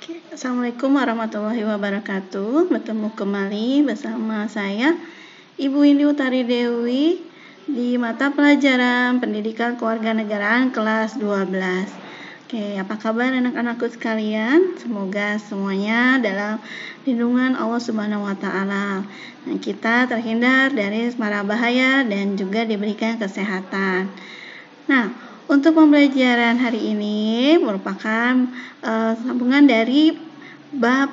Assalamualaikum warahmatullahi wabarakatuh. Bertemu kembali bersama saya Ibu Indi Utari Dewi di mata pelajaran Pendidikan Kewarganegaraan kelas 12. Apa kabar anak-anakku sekalian? Semoga semuanya dalam lindungan Allah Subhanahu wa taala. Dan kita terhindar dari mara bahaya dan juga diberikan kesehatan. Nah, untuk pembelajaran hari ini merupakan sambungan dari bab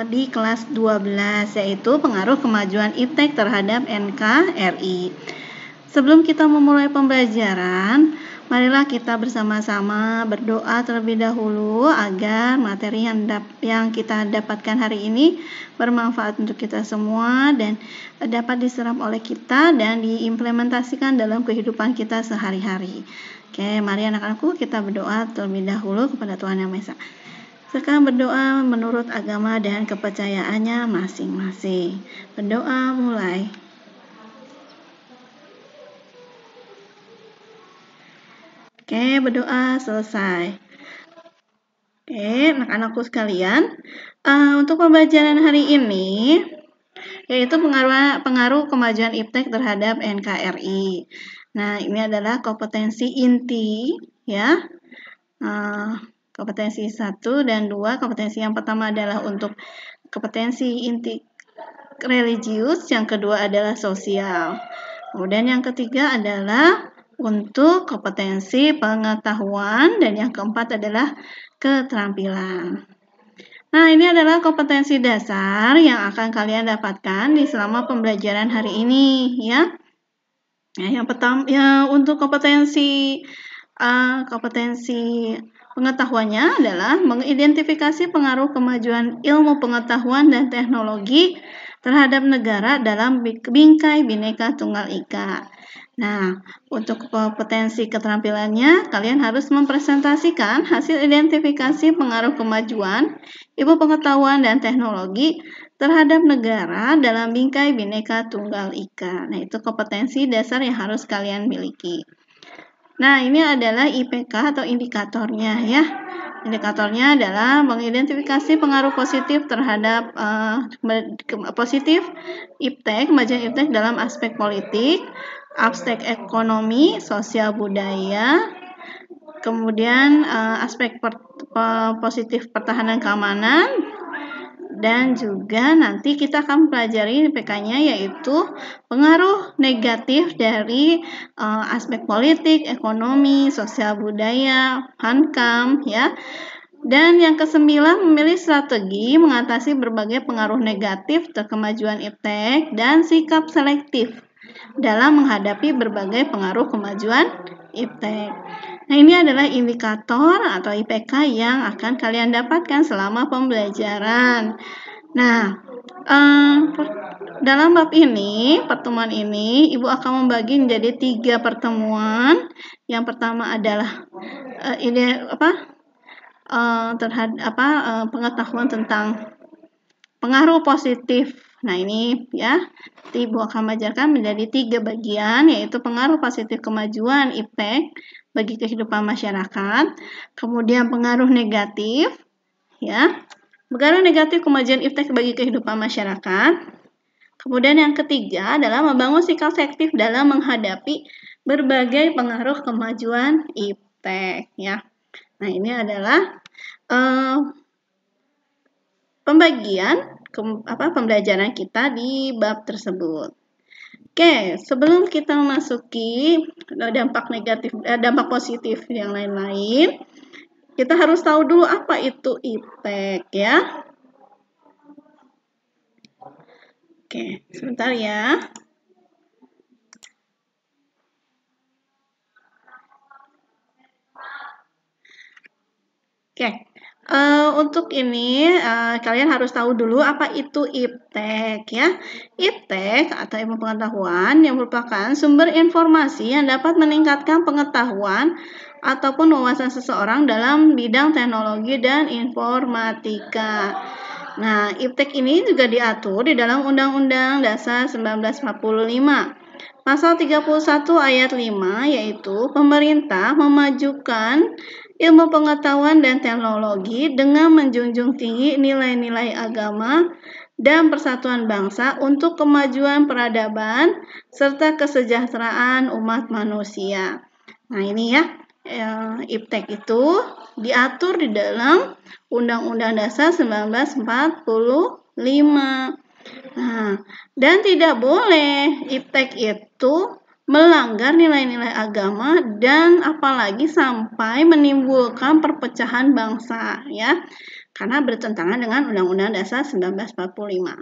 di kelas 12, yaitu pengaruh kemajuan iptek terhadap NKRI. Sebelum kita memulai pembelajaran, marilah kita bersama-sama berdoa terlebih dahulu agar materi yang kita dapatkan hari ini bermanfaat untuk kita semua dan dapat diserap oleh kita dan diimplementasikan dalam kehidupan kita sehari-hari. Mari anak-anakku kita berdoa terlebih dahulu kepada Tuhan Yang Maha Esa. Sekarang berdoa menurut agama dan kepercayaannya masing-masing. Berdoa mulai. Berdoa selesai. Anak-anakku sekalian, untuk pembelajaran hari ini yaitu pengaruh kemajuan iptek terhadap NKRI. Nah, ini adalah kompetensi inti ya. Kompetensi 1 dan 2. Kompetensi yang pertama adalah untuk kompetensi inti religius, yang kedua adalah sosial. Kemudian yang ketiga adalah untuk kompetensi pengetahuan dan yang keempat adalah keterampilan. Nah, ini adalah kompetensi dasar yang akan kalian dapatkan di selama pembelajaran hari ini ya. Nah, yang pertama untuk kompetensi pengetahuannya adalah mengidentifikasi pengaruh kemajuan ilmu pengetahuan dan teknologi terhadap negara dalam bingkai Bhinneka Tunggal Ika. Nah, untuk kompetensi keterampilannya, kalian harus mempresentasikan hasil identifikasi pengaruh kemajuan ilmu pengetahuan dan teknologi terhadap negara dalam bingkai Bhinneka Tunggal Ika. Nah, itu kompetensi dasar yang harus kalian miliki. Nah, ini adalah IPK atau indikatornya ya. Indikatornya adalah mengidentifikasi pengaruh positif terhadap positif iptek, kemajuan iptek dalam aspek politik, aspek ekonomi, sosial budaya, kemudian aspek positif pertahanan keamanan, dan juga nanti kita akan mempelajari IPK-nya yaitu pengaruh negatif dari aspek politik, ekonomi, sosial budaya, hankam ya. Dan yang ke-9, memilih strategi mengatasi berbagai pengaruh negatif kemajuan iptek dan sikap selektif dalam menghadapi berbagai pengaruh kemajuan iptek. Nah, ini adalah indikator atau IPK yang akan kalian dapatkan selama pembelajaran. Nah, dalam bab ini, pertemuan ini, Ibu akan membagi menjadi 3 pertemuan. Yang pertama adalah pengetahuan tentang pengaruh positif. Nah, ini ya, Ibu akan mengajarkan menjadi 3 bagian, yaitu pengaruh positif kemajuan iptek bagi kehidupan masyarakat, kemudian pengaruh negatif, ya, pengaruh negatif kemajuan iptek bagi kehidupan masyarakat, kemudian yang ketiga adalah membangun sikap selektif dalam menghadapi berbagai pengaruh kemajuan iptek, ya. Nah, ini adalah pembagian pembelajaran kita di bab tersebut. Sebelum kita memasuki dampak positif yang lain-lain, kita harus tahu dulu apa itu iptek ya. Sebentar ya. Untuk ini kalian harus tahu dulu apa itu iptek ya. Iptek atau ilmu pengetahuan yang merupakan sumber informasi yang dapat meningkatkan pengetahuan ataupun wawasan seseorang dalam bidang teknologi dan informatika. Nah, iptek ini juga diatur di dalam Undang-Undang Dasar 1945. Pasal 31 ayat 5 yaitu pemerintah memajukan ilmu pengetahuan dan teknologi dengan menjunjung tinggi nilai-nilai agama dan persatuan bangsa untuk kemajuan peradaban serta kesejahteraan umat manusia. Nah, ini ya, IPTEK itu diatur di dalam Undang-Undang Dasar 1945. Nah, dan tidak boleh IPTEK itu melanggar nilai-nilai agama dan apalagi sampai menimbulkan perpecahan bangsa, ya, karena bertentangan dengan Undang-Undang Dasar 1945.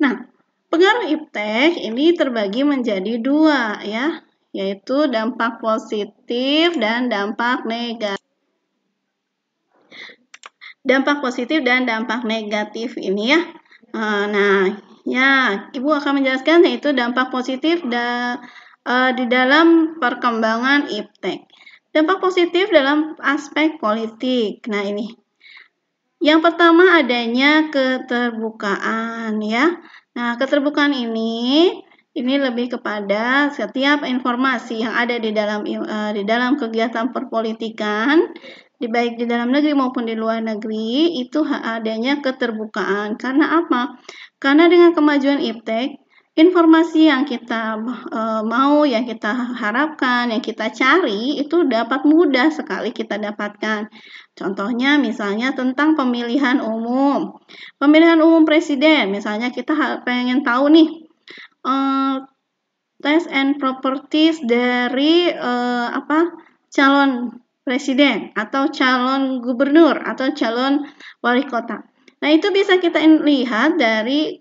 Nah, pengaruh IPTEK ini terbagi menjadi dua, ya, yaitu dampak positif dan dampak negatif. Dampak positif dan dampak negatif ini ya. Nah, ya, Ibu akan menjelaskan yaitu dampak positif di dalam perkembangan IPTEK. Dampak positif dalam aspek politik. Nah, ini. Yang pertama adanya keterbukaan ya. Nah, keterbukaan ini lebih kepada setiap informasi yang ada di dalam kegiatan perpolitikan, baik di dalam negeri maupun di luar negeri, itu adanya keterbukaan. Karena apa? Karena dengan kemajuan IPTEK, informasi yang kita mau, yang kita harapkan, yang kita cari, itu dapat mudah sekali kita dapatkan. Contohnya misalnya tentang pemilihan umum. Pemilihan umum presiden, misalnya kita pengen tahu nih, tax and properties dari calon presiden atau calon gubernur atau calon wali kota. Nah, itu bisa kita lihat dari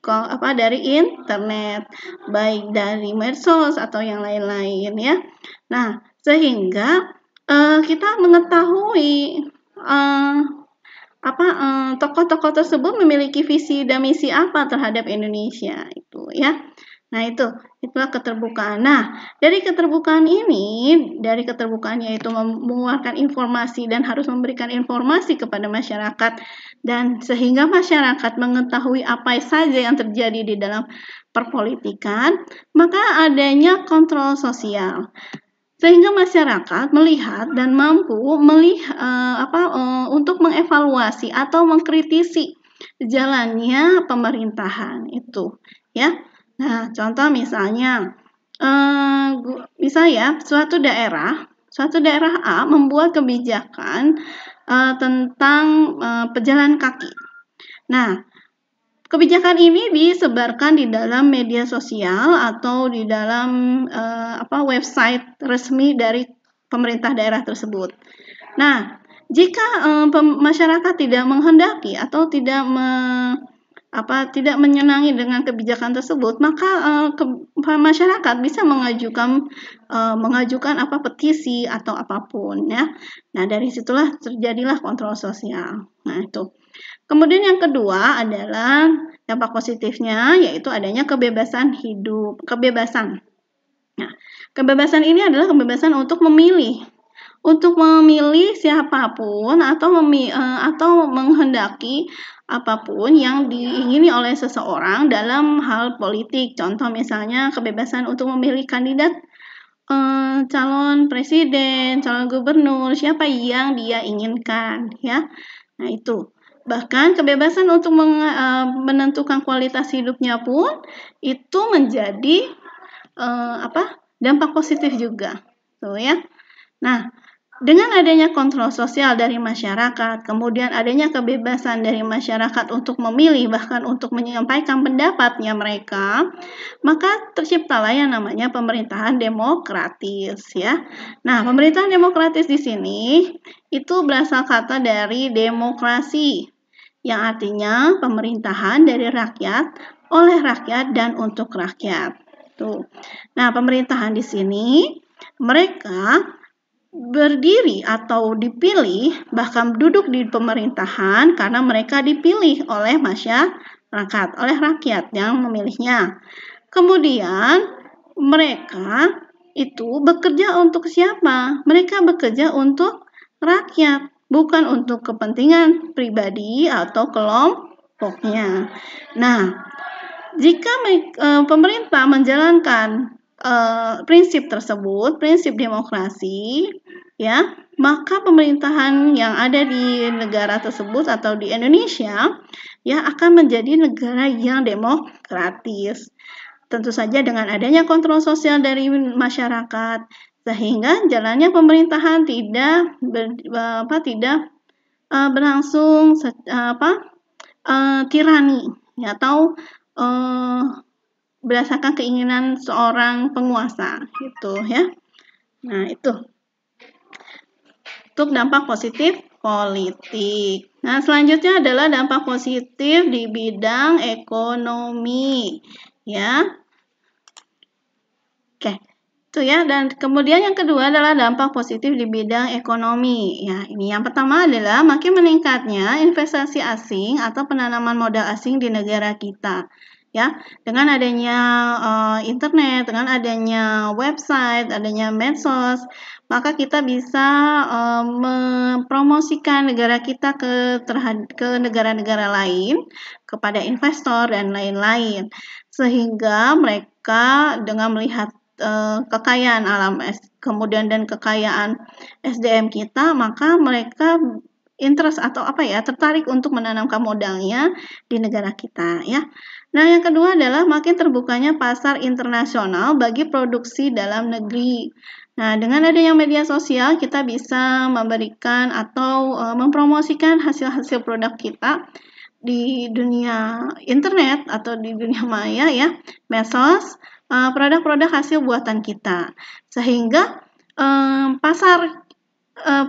internet, baik dari medsos atau yang lain-lain ya. Nah, sehingga kita mengetahui tokoh-tokoh tersebut memiliki visi dan misi apa terhadap Indonesia itu ya. Nah, itulah keterbukaan. Nah, dari keterbukaan yaitu mengeluarkan informasi dan harus memberikan informasi kepada masyarakat, dan sehingga masyarakat mengetahui apa saja yang terjadi di dalam perpolitikan, maka adanya kontrol sosial. Sehingga masyarakat melihat dan mampu untuk mengevaluasi atau mengkritisi jalannya pemerintahan itu ya. Nah, contoh misalnya suatu daerah A membuat kebijakan tentang pejalan kaki. Nah, kebijakan ini disebarkan di dalam media sosial atau di dalam website resmi dari pemerintah daerah tersebut. Nah, jika masyarakat tidak menghendaki atau tidak menyenangi dengan kebijakan tersebut, maka masyarakat bisa mengajukan petisi atau apapun ya. Nah, dari situlah terjadilah kontrol sosial. Nah, itu. Kemudian yang kedua adalah dampak positifnya, yaitu adanya kebebasan hidup. Nah, kebebasan ini adalah kebebasan untuk memilih siapapun atau menghendaki apapun yang diingini oleh seseorang dalam hal politik. Contoh misalnya kebebasan untuk memilih kandidat calon presiden, calon gubernur, siapa yang dia inginkan ya. Nah, itu. Bahkan kebebasan untuk menentukan kualitas hidupnya pun itu menjadi dampak positif juga. Tuh ya. Nah, dengan adanya kontrol sosial dari masyarakat, kemudian adanya kebebasan dari masyarakat untuk memilih, bahkan untuk menyampaikan pendapatnya mereka, maka terciptalah yang namanya pemerintahan demokratis ya. Nah, pemerintahan demokratis di sini itu berasal kata dari demokrasi, yang artinya pemerintahan dari rakyat, oleh rakyat, dan untuk rakyat. Tuh. Nah, pemerintahan di sini mereka berdiri atau dipilih, bahkan duduk di pemerintahan karena mereka dipilih oleh masyarakat, oleh rakyat yang memilihnya. Kemudian mereka itu bekerja untuk siapa? Mereka bekerja untuk rakyat, bukan untuk kepentingan pribadi atau kelompoknya. Nah, jika pemerintah menjalankan prinsip tersebut, prinsip demokrasi, ya, maka pemerintahan yang ada di negara tersebut atau di Indonesia ya akan menjadi negara yang demokratis. Tentu saja dengan adanya kontrol sosial dari masyarakat, sehingga jalannya pemerintahan tidak berlangsung tirani atau berdasarkan keinginan seorang penguasa gitu ya. Nah, itu untuk dampak positif politik. Nah, selanjutnya adalah dampak positif di bidang ekonomi ya. Oke, itu ya. Dan kemudian yang kedua adalah dampak positif di bidang ekonomi. Ya, ini yang pertama adalah makin meningkatnya investasi asing atau penanaman modal asing di negara kita. Ya, dengan adanya internet, dengan adanya website, adanya medsos, maka kita bisa mempromosikan negara kita ke negara-negara lain, kepada investor dan lain-lain, sehingga mereka dengan melihat kekayaan alam kemudian dan kekayaan SDM kita, maka mereka interest atau tertarik untuk menanamkan modalnya di negara kita ya. Nah, yang kedua adalah makin terbukanya pasar internasional bagi produksi dalam negeri. Nah, dengan adanya media sosial kita bisa memberikan atau mempromosikan hasil-hasil produk kita di dunia internet atau di dunia maya ya, medsos, produk-produk hasil buatan kita, sehingga pasar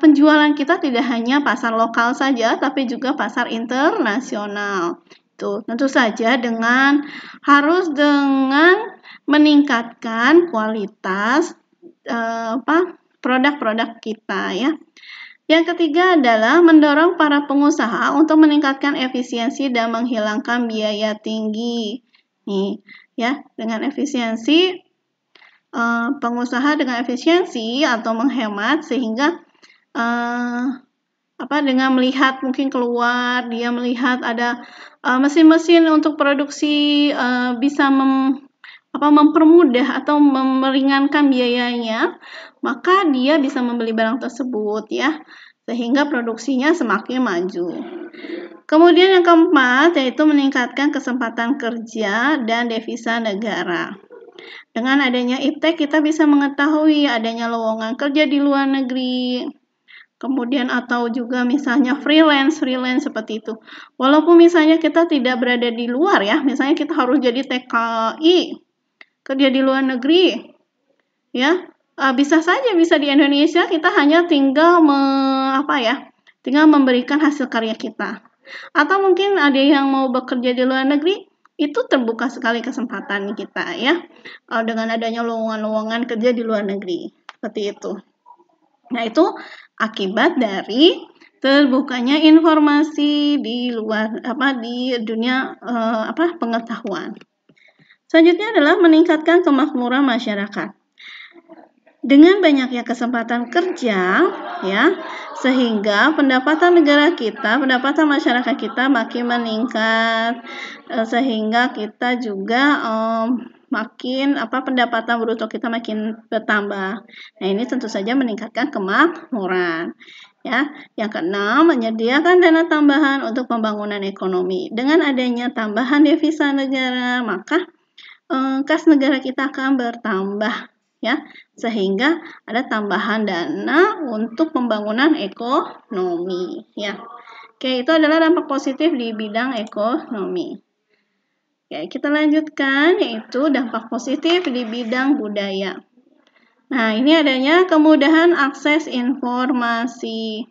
penjualan kita tidak hanya pasar lokal saja, tapi juga pasar internasional. Tuh, tentu saja harus dengan meningkatkan kualitas produk-produk kita ya. Yang ketiga adalah mendorong para pengusaha untuk meningkatkan efisiensi dan menghilangkan biaya tinggi. Nih, ya, dengan efisiensi pengusaha dengan efisiensi atau menghemat sehingga dengan melihat mungkin keluar dia melihat ada mesin-mesin untuk produksi bisa mempermudah atau meringankan biayanya, maka dia bisa membeli barang tersebut ya, sehingga produksinya semakin maju. Kemudian yang keempat yaitu meningkatkan kesempatan kerja dan devisa negara. Dengan adanya iptek kita bisa mengetahui adanya lowongan kerja di luar negeri. Kemudian atau juga misalnya freelance seperti itu. Walaupun misalnya kita tidak berada di luar ya, misalnya kita harus jadi TKI, kerja di luar negeri, ya bisa saja bisa di Indonesia kita hanya tinggal tinggal memberikan hasil karya kita. Atau mungkin ada yang mau bekerja di luar negeri, itu terbuka sekali kesempatan kita ya, dengan adanya lowongan-lowongan kerja di luar negeri seperti itu. Nah, itu akibat dari terbukanya informasi di luar di dunia pengetahuan. Selanjutnya adalah meningkatkan kemakmuran masyarakat. Dengan banyaknya kesempatan kerja ya, sehingga pendapatan negara kita, pendapatan masyarakat kita makin meningkat, sehingga kita juga pendapatan bruto kita makin bertambah. Nah, ini tentu saja meningkatkan kemakmuran. Ya, yang keenam, menyediakan dana tambahan untuk pembangunan ekonomi. Dengan adanya tambahan devisa negara, maka kas negara kita akan bertambah ya, sehingga ada tambahan dana untuk pembangunan ekonomi ya. Oke, itu adalah dampak positif di bidang ekonomi. Oke, kita lanjutkan yaitu dampak positif di bidang budaya. Nah, ini adanya kemudahan akses informasi.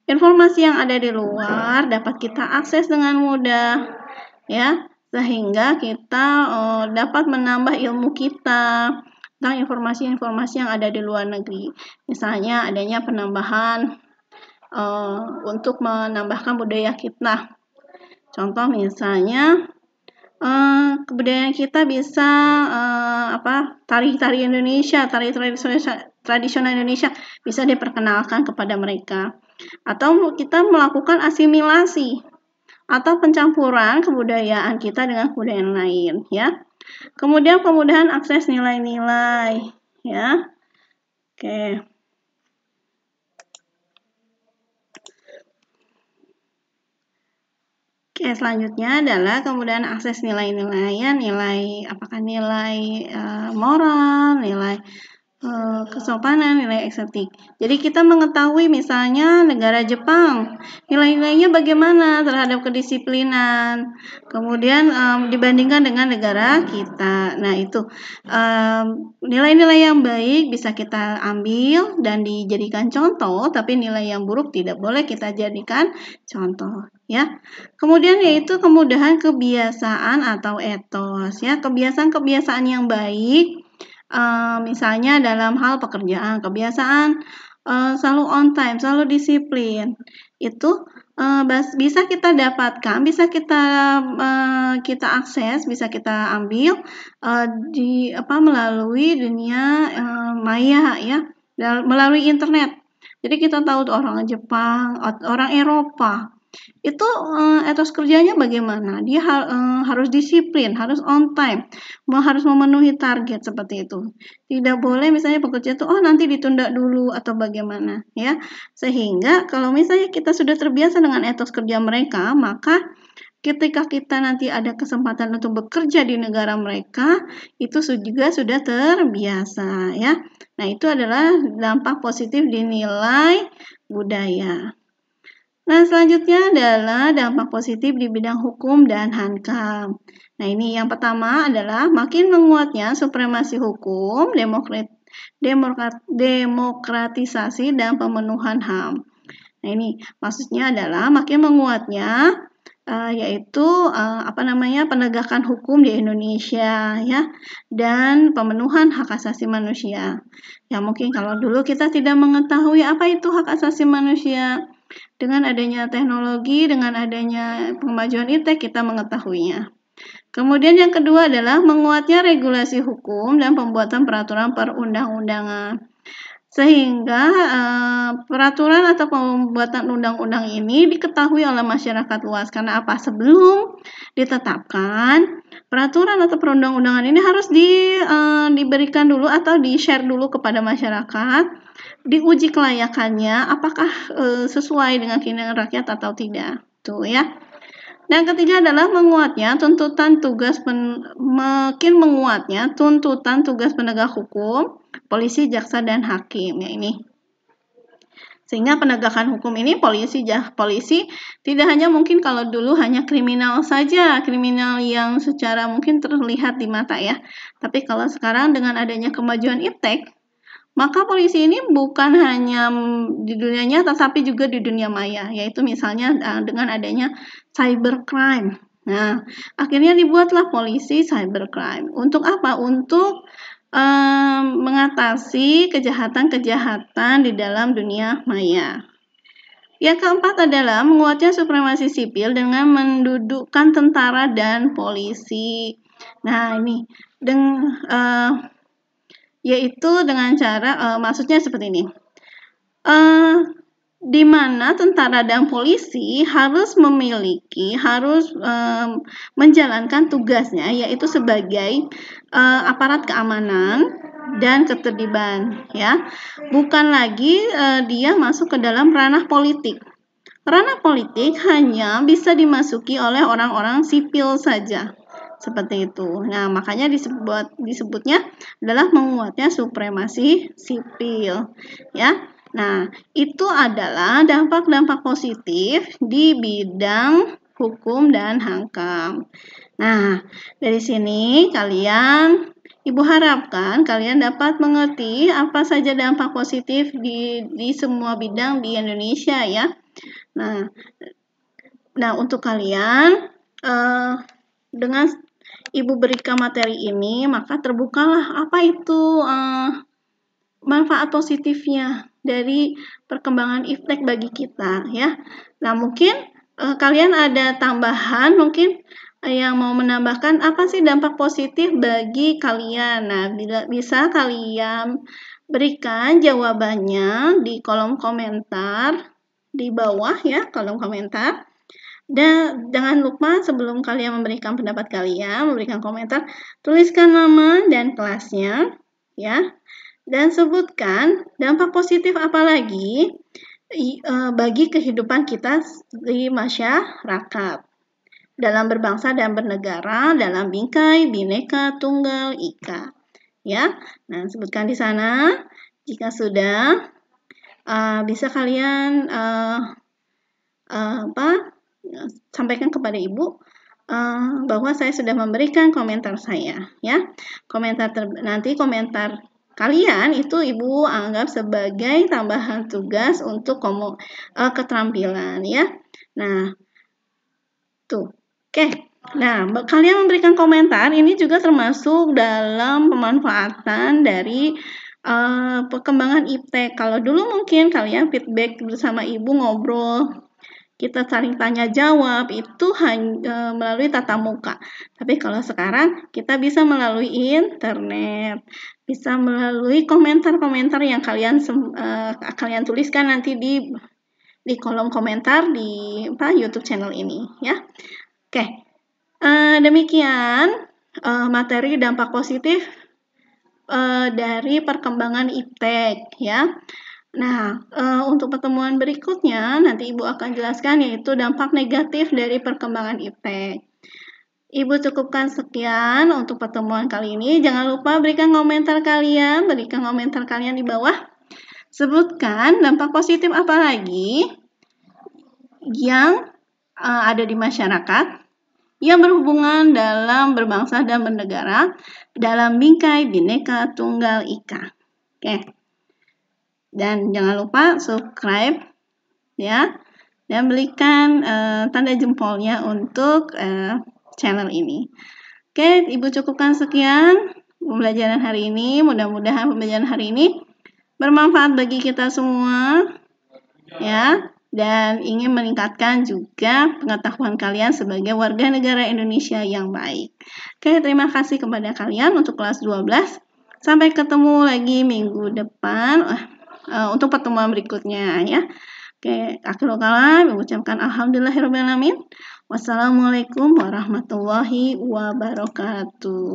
Informasi yang ada di luar dapat kita akses dengan mudah ya, sehingga kita dapat menambah ilmu kita tentang informasi-informasi yang ada di luar negeri. Misalnya adanya penambahan untuk menambahkan budaya kita. Contoh misalnya kebudayaan kita bisa tari-tari Indonesia, tari tradisional Indonesia bisa diperkenalkan kepada mereka. Atau kita melakukan asimilasi atau pencampuran kebudayaan kita dengan kebudayaan lain ya. Kemudian kemudahan akses nilai-nilai ya. Oke. Oke, selanjutnya adalah kemudahan akses nilai-nilai, ya, apakah nilai moral, nilai kesopanan, nilai estetik. Jadi kita mengetahui misalnya negara Jepang, nilai-nilainya bagaimana terhadap kedisiplinan. Kemudian dibandingkan dengan negara kita. Nah, itu nilai-nilai yang baik bisa kita ambil dan dijadikan contoh, tapi nilai yang buruk tidak boleh kita jadikan contoh, ya. Kemudian yaitu kemudahan kebiasaan atau etos, ya. Kebiasaan-kebiasaan yang baik, misalnya dalam hal pekerjaan, kebiasaan selalu on time, selalu disiplin, itu bisa kita dapatkan, bisa kita akses, bisa kita ambil melalui dunia maya, ya, melalui internet. Jadi kita tahu orang Jepang, orang Eropa itu etos kerjanya bagaimana? Dia harus disiplin, harus on time, harus memenuhi target seperti itu. Tidak boleh misalnya pekerja itu nanti ditunda dulu atau bagaimana, ya. Sehingga kalau misalnya kita sudah terbiasa dengan etos kerja mereka, maka ketika kita nanti ada kesempatan untuk bekerja di negara mereka, itu juga sudah terbiasa, ya. Nah, itu adalah dampak positif dinilai budaya. Nah, selanjutnya adalah dampak positif di bidang hukum dan HANKAM. Nah, ini yang pertama adalah makin menguatnya supremasi hukum, demokratisasi, dan pemenuhan HAM. Nah, ini maksudnya adalah makin menguatnya yaitu penegakan hukum di Indonesia, ya, dan pemenuhan hak asasi manusia. Ya, mungkin kalau dulu kita tidak mengetahui apa itu hak asasi manusia. Dengan adanya teknologi, dengan adanya kemajuan iptek, kita mengetahuinya. Kemudian yang kedua adalah menguatnya regulasi hukum dan pembuatan peraturan perundang-undangan. Sehingga peraturan atau pembuatan undang-undang ini diketahui oleh masyarakat luas. Karena apa? Sebelum ditetapkan, peraturan atau perundang-undangan ini harus diberikan dulu atau di-share dulu kepada masyarakat, diuji kelayakannya, apakah sesuai dengan keinginan rakyat atau tidak. Tuh, ya. Dan ketiga adalah makin menguatnya tuntutan tugas penegak hukum, polisi, jaksa, dan hakim, ya ini. Sehingga penegakan hukum ini polisi tidak hanya mungkin kalau dulu hanya kriminal saja, kriminal yang secara mungkin terlihat di mata, ya. Tapi kalau sekarang dengan adanya kemajuan iptek, maka polisi ini bukan hanya di dunia nyata, tapi juga di dunia maya, yaitu misalnya dengan adanya cybercrime. Nah, akhirnya dibuatlah polisi cybercrime. Untuk apa? Untuk mengatasi kejahatan-kejahatan di dalam dunia maya. Yang keempat adalah menguatnya supremasi sipil dengan mendudukkan tentara dan polisi. Nah, ini yaitu dengan cara maksudnya seperti ini. Di mana tentara dan polisi harus menjalankan tugasnya, yaitu sebagai aparat keamanan dan ketertiban, ya. Bukan lagi dia masuk ke dalam ranah politik. Ranah politik hanya bisa dimasuki oleh orang-orang sipil saja. Seperti itu. Nah, makanya disebutnya adalah menguatnya supremasi sipil, ya. Nah, itu adalah dampak-dampak positif di bidang hukum dan HANKAM. Nah, dari sini Ibu harapkan kalian dapat mengerti apa saja dampak positif di semua bidang di Indonesia, ya. Nah, untuk kalian dengan Ibu berikan materi ini, maka terbukalah apa itu manfaat positifnya dari perkembangan iptek bagi kita, ya. Nah, mungkin kalian ada tambahan, mungkin yang mau menambahkan apa sih dampak positif bagi kalian. Nah, bisa kalian berikan jawabannya di kolom komentar di bawah, ya, kolom komentar. Dan jangan lupa sebelum kalian memberikan pendapat kalian, memberikan komentar, tuliskan nama dan kelasnya, ya. Dan sebutkan dampak positif apa lagi bagi kehidupan kita di masyarakat. dalam berbangsa dan bernegara dalam bingkai Bhinneka Tunggal Ika. Ya, nah sebutkan di sana. Jika sudah, bisa kalian sampaikan kepada Ibu bahwa saya sudah memberikan komentar saya, ya. Nanti komentar kalian itu Ibu anggap sebagai tambahan tugas untuk keterampilan, ya. Nah, tuh. Oke. Nah, kalian memberikan komentar ini juga termasuk dalam pemanfaatan dari perkembangan iptek. Kalau dulu mungkin kalian feedback bersama Ibu ngobrol, kita saling tanya jawab itu hanya melalui tatap muka. Tapi kalau sekarang kita bisa melalui internet, bisa melalui komentar-komentar yang kalian tuliskan nanti di kolom komentar di YouTube channel ini, ya. Oke, demikian materi dampak positif dari perkembangan iptek, ya. Nah, untuk pertemuan berikutnya nanti Ibu akan jelaskan yaitu dampak negatif dari perkembangan iptek. Ibu cukupkan sekian untuk pertemuan kali ini. Jangan lupa berikan komentar kalian di bawah. Sebutkan dampak positif apa lagi yang ada di masyarakat yang berhubungan dalam berbangsa dan bernegara dalam bingkai Bhinneka Tunggal Ika. Oke. Dan jangan lupa subscribe, ya, dan berikan tanda jempolnya untuk channel ini. Oke, Ibu cukupkan sekian pembelajaran hari ini. Mudah-mudahan pembelajaran hari ini bermanfaat bagi kita semua, ya, dan ingin meningkatkan juga pengetahuan kalian sebagai warga negara Indonesia yang baik. Oke, terima kasih kepada kalian untuk kelas 12. Sampai ketemu lagi minggu depan untuk pertemuan berikutnya, ya. Oke, akhirul kalam, mengucapkan alhamdulillahirrahmanirrahim. Wassalamualaikum warahmatullahi wabarakatuh.